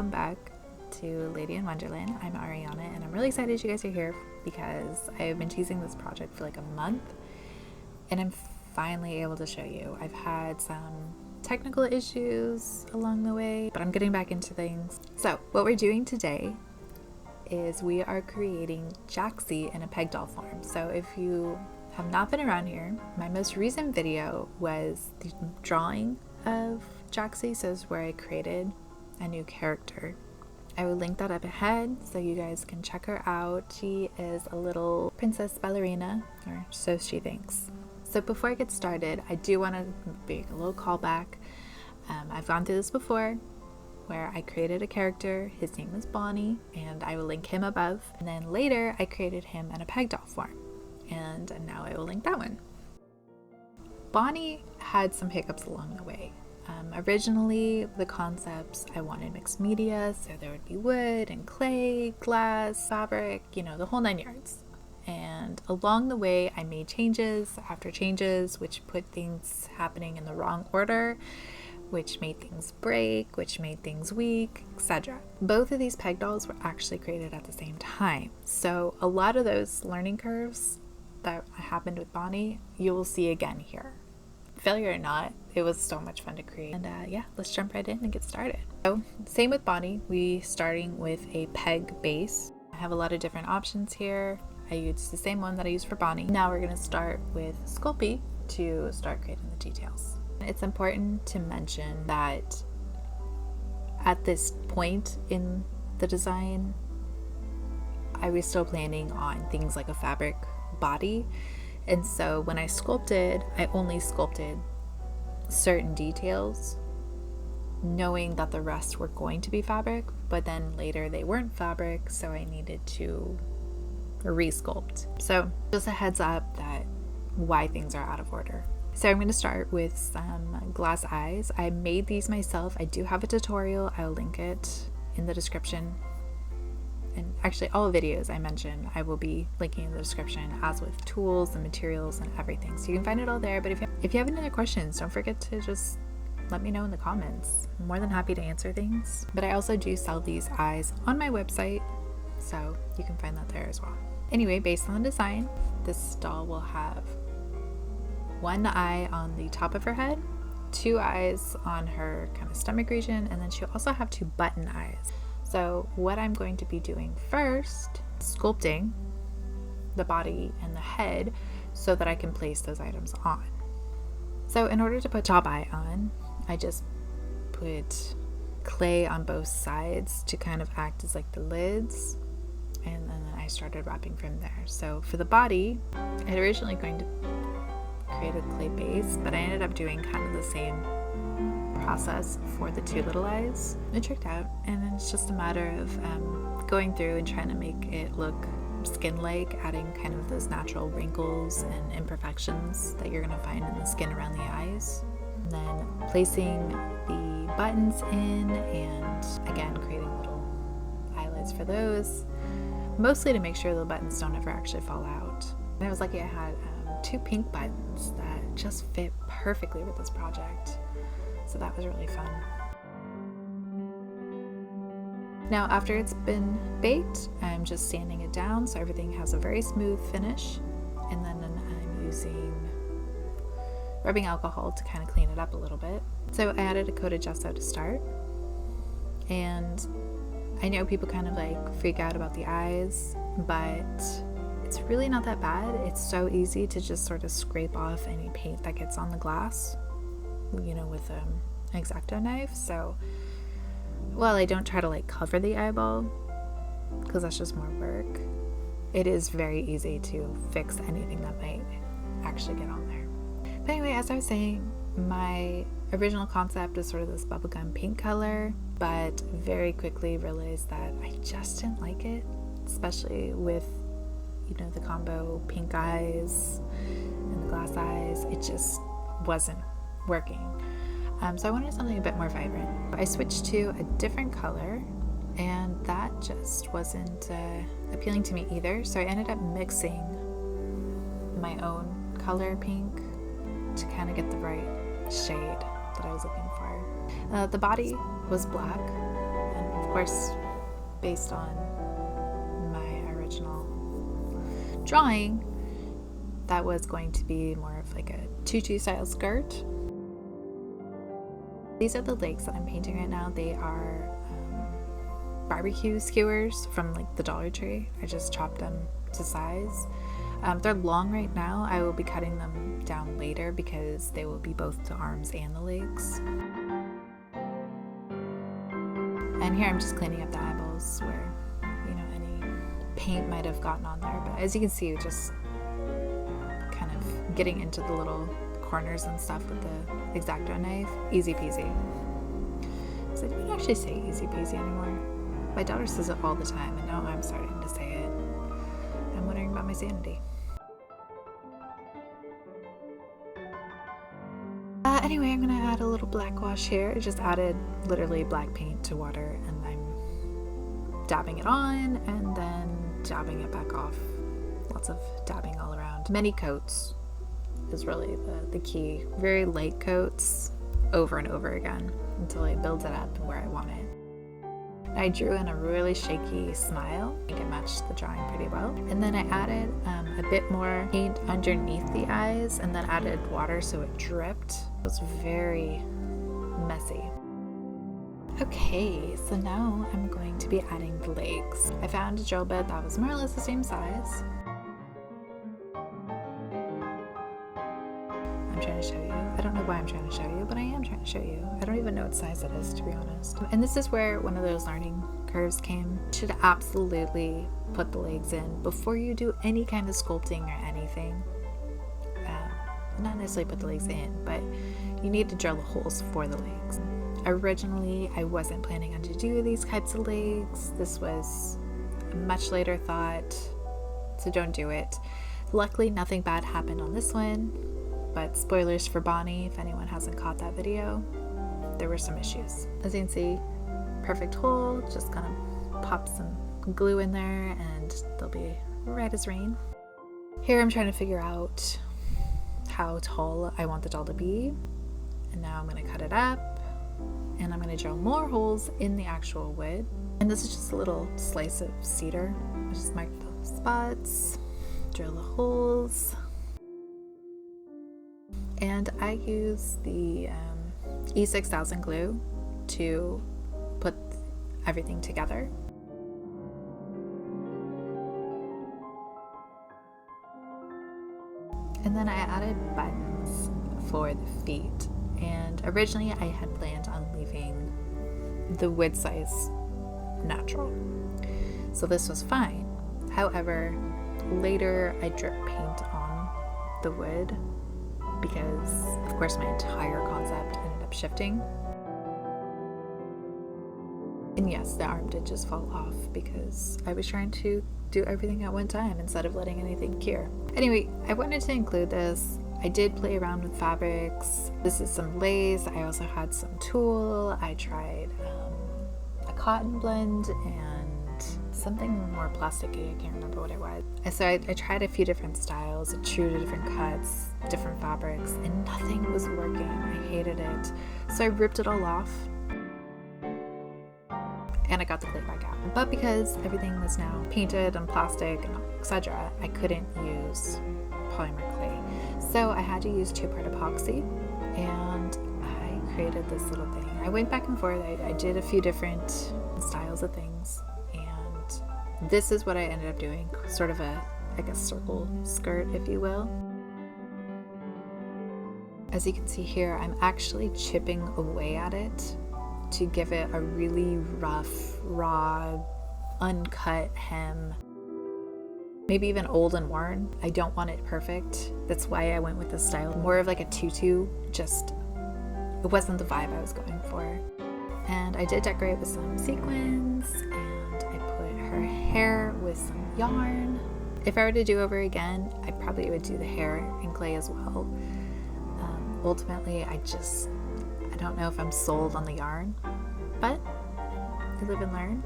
welcome back to Lady in Wonderland. I'm Ariana and I'm really excited you guys are here because I have been teasing this project for like a month and I'm finally able to show you. I've had some technical issues along the way, but I'm getting back into things. So what we're doing today is we are creating Jaxie in a peg doll form. So if you have not been around here, my most recent video was the drawing of Jaxie, so this is where I created a new character. I will link that up ahead so you guys can check her out. She is a little princess ballerina, or so she thinks. So before I get started, I do want to make a little callback. I've gone through this before where I created a character. His name is Bonnie and I will link him above. And then later I created him in a peg doll form and now I will link that one. Bonnie had some hiccups along the way. Originally, the concepts, I wanted mixed media, so there would be wood and clay, glass, fabric, you know, the whole 9 yards. And along the way, I made changes after changes, which put things happening in the wrong order, which made things break, which made things weak, etc. Both of these peg dolls were actually created at the same time. So a lot of those learning curves that happened with Bonnie, you will see again here. Failure or not, it was so much fun to create. And yeah, let's jump right in and get started. So same with Bonnie, we starting with a peg base. I have a lot of different options here. I used the same one that I used for Bonnie. Now we're gonna start with Sculpting to start creating the details. It's important to mention that at this point in the design, I was still planning on things like a fabric body. And so when I sculpted, I only sculpted certain details, knowing that the rest were going to be fabric, but then later they weren't fabric, so I needed to re-sculpt. So just a heads up that why things are out of order. So I'm going to start with some glass eyes. I made these myself. I do have a tutorial. I'll link it in the description. And actually all videos I mentioned I will be linking in the description, as with tools and materials and everything, so you can find it all there. But if you have any other questions, don't forget to just let me know in the comments. I'm more than happy to answer things. But I also do sell these eyes on my website, so you can find that there as well. Anyway, based on the design, this doll will have one eye on the top of her head, 2 eyes on her kind of stomach region, and then she'll also have 2 button eyes. So what I'm going to be doing first, sculpting the body and the head so that I can place those items on. So in order to put top eye on, I just put clay on both sides to kind of act as like the lids, and then I started wrapping from there. So for the body, I had originally going to create a clay base, but I ended up doing kind of the same process for the 2 little eyes. It tricked out, and it's just a matter of going through and trying to make it look skin-like, adding kind of those natural wrinkles and imperfections that you're going to find in the skin around the eyes, and then placing the buttons in, and again creating little eyelids for those, mostly to make sure the buttons don't ever actually fall out. And I was lucky I had 2 pink buttons that just fit perfectly with this project. So that was really fun. Now after it's been baked, I'm just sanding it down so everything has a very smooth finish. And then I'm using rubbing alcohol to kind of clean it up a little bit. So I added a coat of gesso to start. And I know people kind of like freak out about the eyes, but it's really not that bad. It's so easy to just sort of scrape off any paint that gets on the glass, you know, with an X-Acto knife. So while I don't try to like cover the eyeball because that's just more work, it is very easy to fix anything that might actually get on there. But anyway, as I was saying, my original concept was sort of this bubblegum pink color, but very quickly realized that I just didn't like it, especially with, you know, the combo pink eyes and the glass eyes. It just wasn't working. So I wanted something a bit more vibrant. I switched to a different color and that just wasn't appealing to me either. So I ended up mixing my own color pink to kind of get the right shade that I was looking for. The body was black, and of course, based on my original drawing, that was going to be more of like a tutu style skirt. These are the legs that I'm painting right now. They are barbecue skewers from like the Dollar Tree. I just chopped them to size. They're long right now. I will be cutting them down later because they will be both the arms and the legs. And here I'm just cleaning up the eyeballs where, you know, any paint might have gotten on there. But as you can see, just kind of getting into the little corners and stuff with the X-Acto knife. Easy peasy. So I don't actually say easy peasy anymore. My daughter says it all the time, and now I'm starting to say it. I'm wondering about my sanity. Anyway, I'm gonna add a little black wash here. I just added literally black paint to water, and I'm dabbing it on and then dabbing it back off. Lots of dabbing all around. Many coats is really the key. Very light coats over and over again until I build it up where I want it. I drew in a really shaky smile. I think it matched the drawing pretty well. And then I added a bit more paint underneath the eyes and then added water so it dripped. It was very messy. Okay, so now I'm going to be adding the legs. I found a drill bit that was more or less the same size. I'm trying to show you. I don't know why I'm trying to show you, but I am trying to show you. I don't even know what size it is, to be honest. And this is where one of those learning curves came. You should absolutely put the legs in before you do any kind of sculpting or anything. Not necessarily put the legs in, but you need to drill the holes for the legs. Originally, I wasn't planning on to do these types of legs. This was a much later thought, so don't do it. Luckily, nothing bad happened on this one. But spoilers for Bonnie, if anyone hasn't caught that video, there were some issues. As you can see, perfect hole, just gonna pop some glue in there and they'll be right as rain. Here I'm trying to figure out how tall I want the doll to be. And now I'm gonna cut it up and I'm gonna drill more holes in the actual wood. And this is just a little slice of cedar. I just mark the spots, drill the holes. And I use the E6000 glue to put everything together. And then I added buttons for the feet. And originally I had planned on leaving the wood size natural. So this was fine. However, later I drip paint on the wood because of course my entire concept ended up shifting. And yes, the arm did just fall off because I was trying to do everything at one time instead of letting anything cure. Anyway, I wanted to include this. I did play around with fabrics. This is some lace. I also had some tulle. I tried a cotton blend and something more plasticky. I can't remember what it was. So I tried a few different styles, true to different cuts, different fabrics, and nothing was working. I hated it. So I ripped it all off and I got the clay back out. But because everything was now painted and plastic and etc., I couldn't use polymer clay. So I had to use 2-part epoxy and I created this little thing. I went back and forth. I did a few different styles of things. This is what I ended up doing, sort of a, like a circle skirt, if you will. As you can see here, I'm actually chipping away at it to give it a really rough, raw, uncut hem. Maybe even old and worn. I don't want it perfect. That's why I went with this style. More of like a tutu, just, it wasn't the vibe I was going for. And I did decorate with some sequins, and I put her hair with some yarn. If I were to do over again, I probably would do the hair in clay as well. Ultimately, I don't know if I'm sold on the yarn, but I live and learn.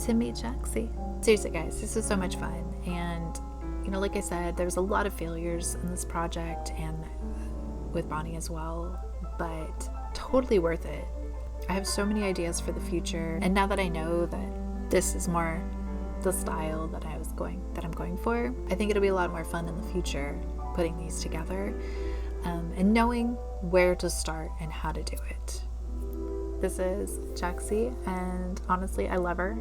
To meet Jaxie. Seriously guys, this was so much fun, and you know, like I said, there was a lot of failures in this project and with Bonnie as well, but totally worth it. I have so many ideas for the future, and now that I know that this is more the style that I'm going for, I think it'll be a lot more fun in the future putting these together, and knowing where to start and how to do it. This is Jaxie, and honestly, I love her.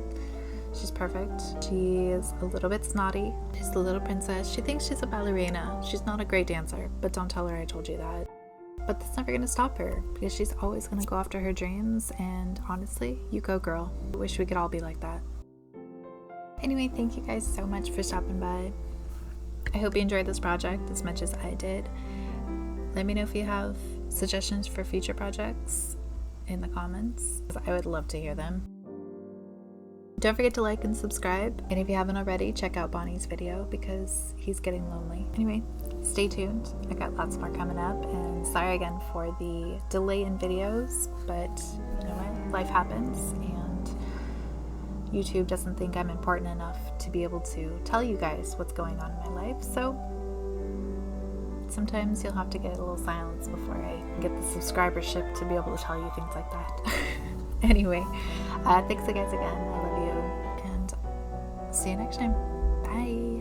She's perfect. She's a little bit snotty. She's the little princess. She thinks she's a ballerina. She's not a great dancer, but don't tell her I told you that. But that's never gonna stop her, because she's always gonna go after her dreams, and honestly, you go girl. I wish we could all be like that. Anyway, thank you guys so much for stopping by. I hope you enjoyed this project as much as I did. Let me know if you have suggestions for future projects in the comments. I would love to hear them. Don't forget to like and subscribe, and if you haven't already, check out Bonnie's video because he's getting lonely. Anyway, stay tuned. I got lots more coming up, and sorry again for the delay in videos, but you know what? Life happens, and YouTube doesn't think I'm important enough to be able to tell you guys what's going on in my life, so sometimes you'll have to get a little silence before I get the subscribership to be able to tell you things like that. Anyway, thanks guys again. I love you, and see you next time. Bye.